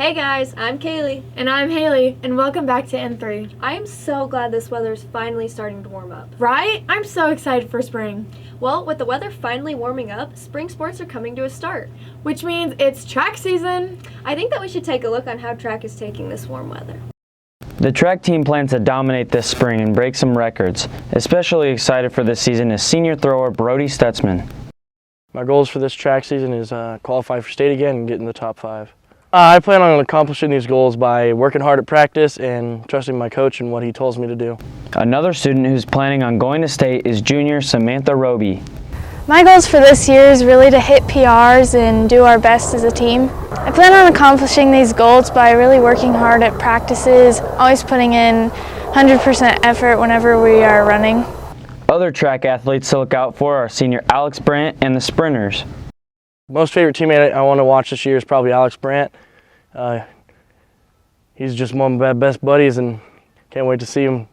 Hey guys, I'm Kaleigh. And I'm Hayley, and welcome back to N3. I am so glad this weather's finally starting to warm up. Right? I'm so excited for spring. Well, with the weather finally warming up, spring sports are coming to a start. Which means it's track season. I think that we should take a look on how track is taking this warm weather. The track team plans to dominate this spring and break some records. Especially excited for this season is senior thrower Brody Stutzman. My goals for this track season is qualify for state again and get in the top 5. I plan on accomplishing these goals by working hard at practice and trusting my coach and what he tells me to do. Another student who's planning on going to state is junior Samantha Roby. My goals for this year is really to hit PRs and do our best as a team. I plan on accomplishing these goals by really working hard at practices, always putting in 100% effort whenever we are running. Other track athletes to look out for are senior Alex Brandt and the sprinters. Most favorite teammate I want to watch this year is probably Alex Brandt. He's just one of my best buddies and can't wait to see him.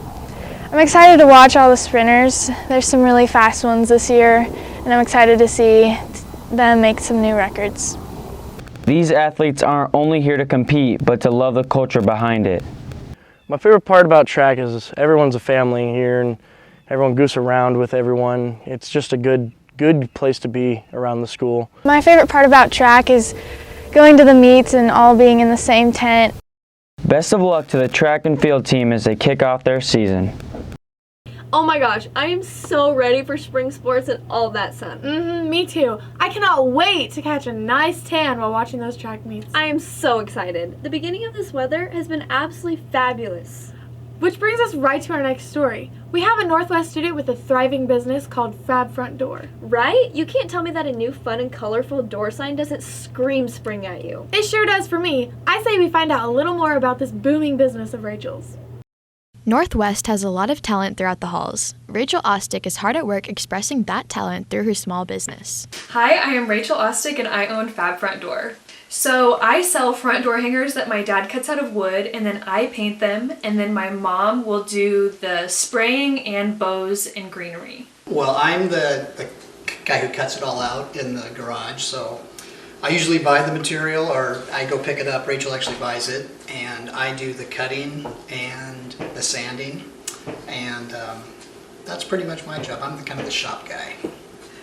I'm excited to watch all the sprinters. There's some really fast ones this year, and I'm excited to see them make some new records. These athletes aren't only here to compete, but to love the culture behind it. My favorite part about track is everyone's a family here and everyone goofs around with everyone. It's just a good place to be around the school. My favorite part about track is going to the meets and all being in the same tent. Best of luck to the track and field team as they kick off their season. Oh my gosh, I am so ready for spring sports and all that sun. Me too. I cannot wait to catch a nice tan while watching those track meets. I am so excited. The beginning of this weather has been absolutely fabulous. Which brings us right to our next story. We have a Northwest student with a thriving business called Fab Front Door. Right? You can't tell me that a new fun and colorful door sign doesn't scream spring at you. It sure does for me. I say we find out a little more about this booming business of Rachel's. Northwest has a lot of talent throughout the halls. Rachel Ostdiek is hard at work expressing that talent through her small business. Hi, I am Rachel Ostdiek and I own Fab Front Door. So I sell front door hangers that my dad cuts out of wood and then I paint them, and then my mom will do the spraying and bows and greenery. Well, I'm the guy who cuts it all out in the garage, so I usually buy the material or I go pick it up. Rachel actually buys it, and I do the cutting and the sanding, and that's pretty much my job. I'm kind of the shop guy.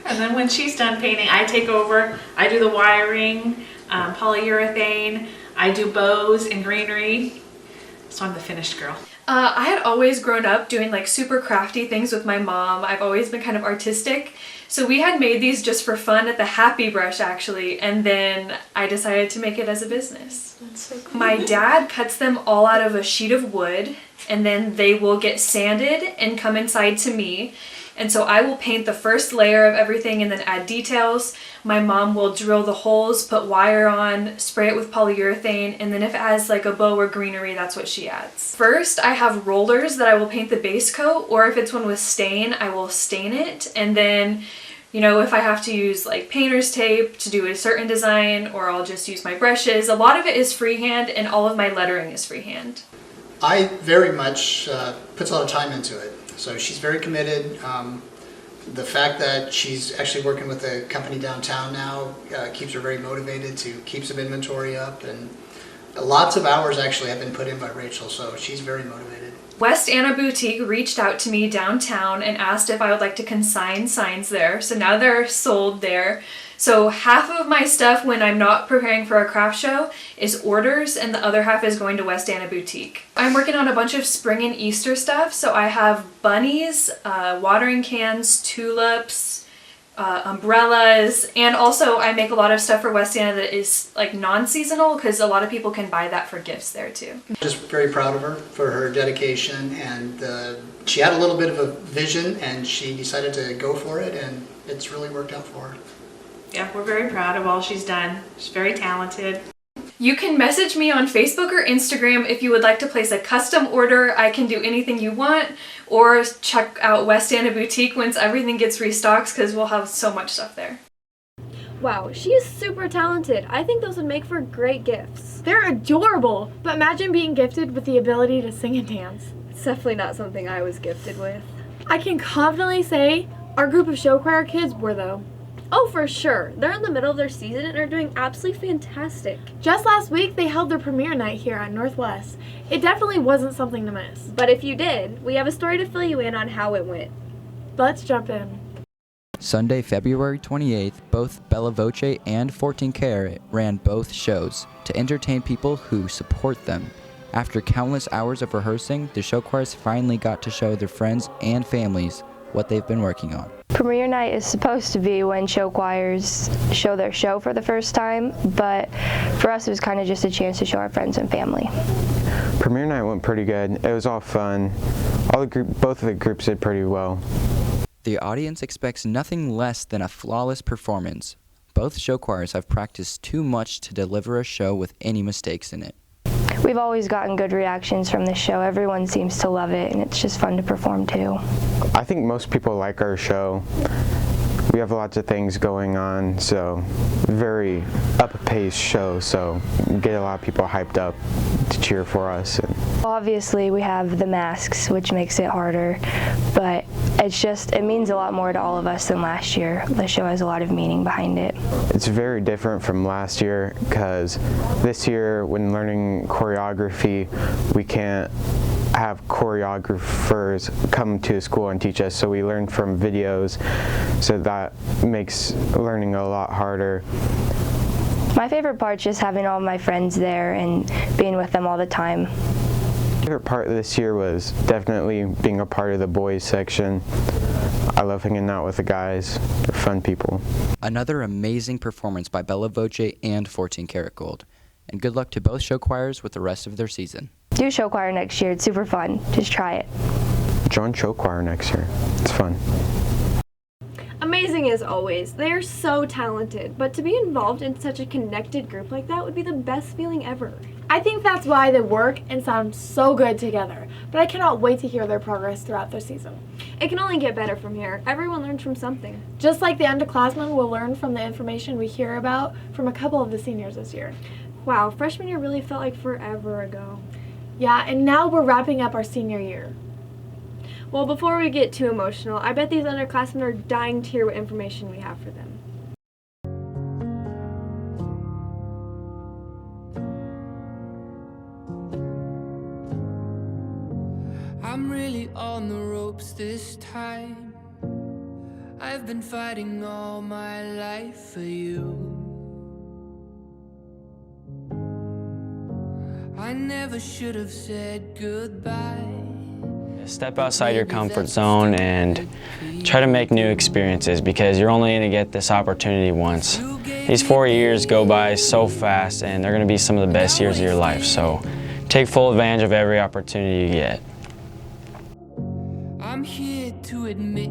And then when she's done painting, I take over. I do the wiring, polyurethane, I do bows and greenery, so I'm the finished girl. I had always grown up doing like super crafty things with my mom. I've always been kind of artistic. So we had made these just for fun at the Happy Brush actually, and then I decided to make it as a business. That's so cool. My dad cuts them all out of a sheet of wood, and then they will get sanded and come inside to me. And so I will paint the first layer of everything and then add details. My mom will drill the holes, put wire on, spray it with polyurethane, and then if it has like a bow or greenery, that's what she adds. First, I have rollers that I will paint the base coat, or if it's one with stain, I will stain it. And then, you know, if I have to use like painter's tape to do a certain design, or I'll just use my brushes. A lot of it is freehand and all of my lettering is freehand. I very much puts a lot of time into it. So she's very committed. The fact that she's actually working with a company downtown now keeps her very motivated to keep some inventory up, and lots of hours actually have been put in by Rachel, so she's very motivated. West Anna Boutique reached out to me downtown and asked if I would like to consign signs there. So now they're sold there. So half of my stuff when I'm not preparing for a craft show is orders, and the other half is going to West Anna Boutique. I'm working on a bunch of spring and Easter stuff. So I have bunnies, watering cans, tulips, umbrellas, and also I make a lot of stuff for West Anna that is like non-seasonal because a lot of people can buy that for gifts there too. Just very proud of her for her dedication, and she had a little bit of a vision and she decided to go for it, and it's really worked out for her. Yeah, we're very proud of all she's done. She's very talented. You can message me on Facebook or Instagram if you would like to place a custom order. I can do anything you want, or check out West Anna Boutique once everything gets restocked because we'll have so much stuff there. Wow, she is super talented. I think those would make for great gifts. They're adorable, but imagine being gifted with the ability to sing and dance. It's definitely not something I was gifted with. I can confidently say our group of show choir kids were though. Oh, for sure. They're in the middle of their season and are doing absolutely fantastic. Just last week, they held their premiere night here at Northwest. It definitely wasn't something to miss. But if you did, we have a story to fill you in on how it went. Let's jump in. Sunday, February 28th, both Bella Voce and 14 Karat ran both shows to entertain people who support them. After countless hours of rehearsing, the show choirs finally got to show their friends and families what they've been working on. Premiere night is supposed to be when show choirs show their show for the first time, but for us it was kind of just a chance to show our friends and family. Premiere night went pretty good. It was all fun. Both of the groups did pretty well. The audience expects nothing less than a flawless performance. Both show choirs have practiced too much to deliver a show with any mistakes in it. We've always gotten good reactions from the show. Everyone seems to love it, and it's just fun to perform too. I think most people like our show. We have lots of things going on, so very up-paced show, so we get a lot of people hyped up to cheer for us. Obviously we have the masks, which makes it harder, but it means a lot more to all of us than last year. The show has a lot of meaning behind it. It's very different from last year because this year when learning choreography, we can't have choreographers come to school and teach us, so we learn from videos, so that makes learning a lot harder. My favorite part is just having all my friends there and being with them all the time. My favorite part this year was definitely being a part of the boys section. I love hanging out with the guys. They're fun people. Another amazing performance by Bella Voce and 14 Karat Gold. And good luck to both show choirs with the rest of their season. Do show choir next year. It's super fun. Just try it. Join show choir next year. It's fun. Amazing as always. They are so talented, but to be involved in such a connected group like that would be the best feeling ever. I think that's why they work and sound so good together, but I cannot wait to hear their progress throughout their season. It can only get better from here. Everyone learns from something. Just like the underclassmen will learn from the information we hear about from a couple of the seniors this year. Wow, freshman year really felt like forever ago. Yeah, and now we're wrapping up our senior year. Well, before we get too emotional, I bet these underclassmen are dying to hear what information we have for them. I'm really on the ropes this time. I've been fighting all my life for you. I never should have said goodbye. Step outside your comfort zone and try to make new experiences because you're only going to get this opportunity once. These 4 years go by so fast and they're going to be some of the best years of your life, so take full advantage of every opportunity you get. I'm here to admit.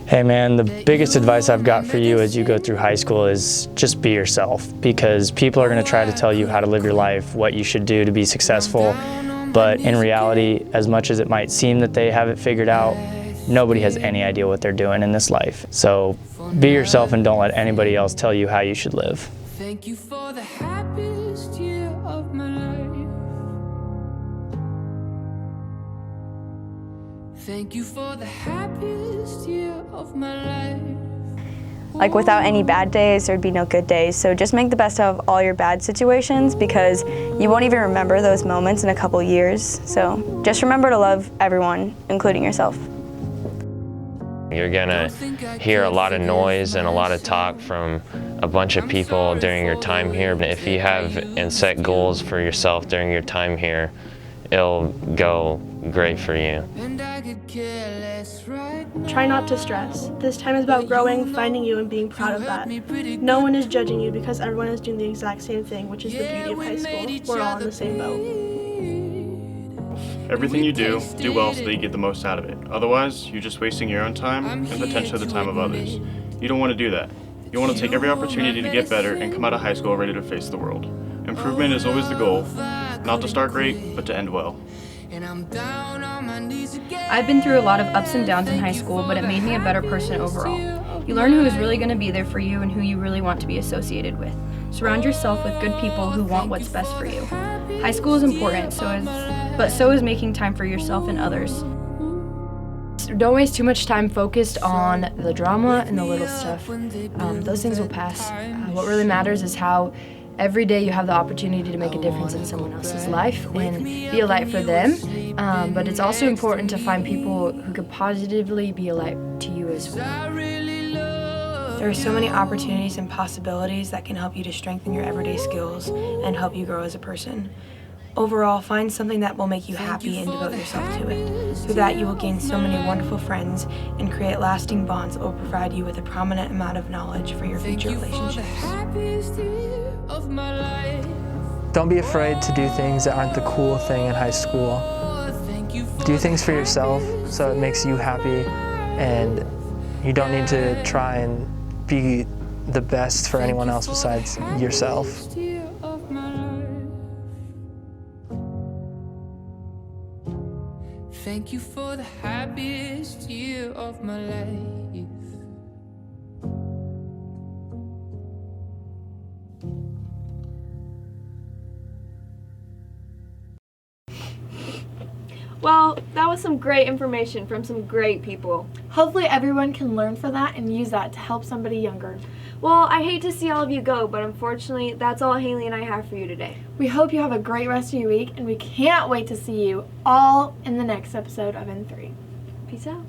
Hey man, the biggest advice I've got for you as you go through high school is just be yourself, because people are going to try to tell you how to live your life, what you should do to be successful, but in reality, as much as it might seem that they have it figured out, nobody has any idea what they're doing in this life. So be yourself and don't let anybody else tell you how you should live. Thank you for the happiest year of my life. Thank you for the happiest year of my life. Like without any bad days, there'd be no good days. So just make the best of all your bad situations because you won't even remember those moments in a couple years. So just remember to love everyone, including yourself. You're gonna hear a lot of noise and a lot of talk from a bunch of people during your time here. But if you have and set goals for yourself during your time here, it'll go great for you. Try not to stress. This time is about growing, finding you, and being proud of that. No one is judging you because everyone is doing the exact same thing, which is the beauty of high school. We're all in the same boat. Everything you do well so that you get the most out of it. Otherwise, you're just wasting your own time and potentially the time of others. You don't want to do that. You want to take every opportunity to get better and come out of high school ready to face the world. Improvement is always the goal. Not to start great, but to end well. I've been through a lot of ups and downs in high school, but it made me a better person overall. You learn who is really going to be there for you and who you really want to be associated with. Surround yourself with good people who want what's best for you. High school is important, but so is making time for yourself and others. don't waste too much time focused on the drama and the little stuff. Those things will pass. What really matters is how every day you have the opportunity to make a difference in someone else's life and be a light for them. But it's also important to find people who could positively be a light to you as well. There are so many opportunities and possibilities that can help you to strengthen your everyday skills and help you grow as a person. Overall, find something that will make you happy and devote yourself to it. Through that, you will gain so many wonderful friends and create lasting bonds that will provide you with a prominent amount of knowledge for your future relationships. Don't be afraid to do things that aren't the cool thing in high school. Do things for yourself so it makes you happy, and you don't need to try and be the best for anyone else besides yourself. Thank you for the happiest year of my life. Well, that was some great information from some great people. Hopefully everyone can learn from that and use that to help somebody younger. Well, I hate to see all of you go, but unfortunately, that's all Hayley and I have for you today. We hope you have a great rest of your week, and we can't wait to see you all in the next episode of N3. Peace out.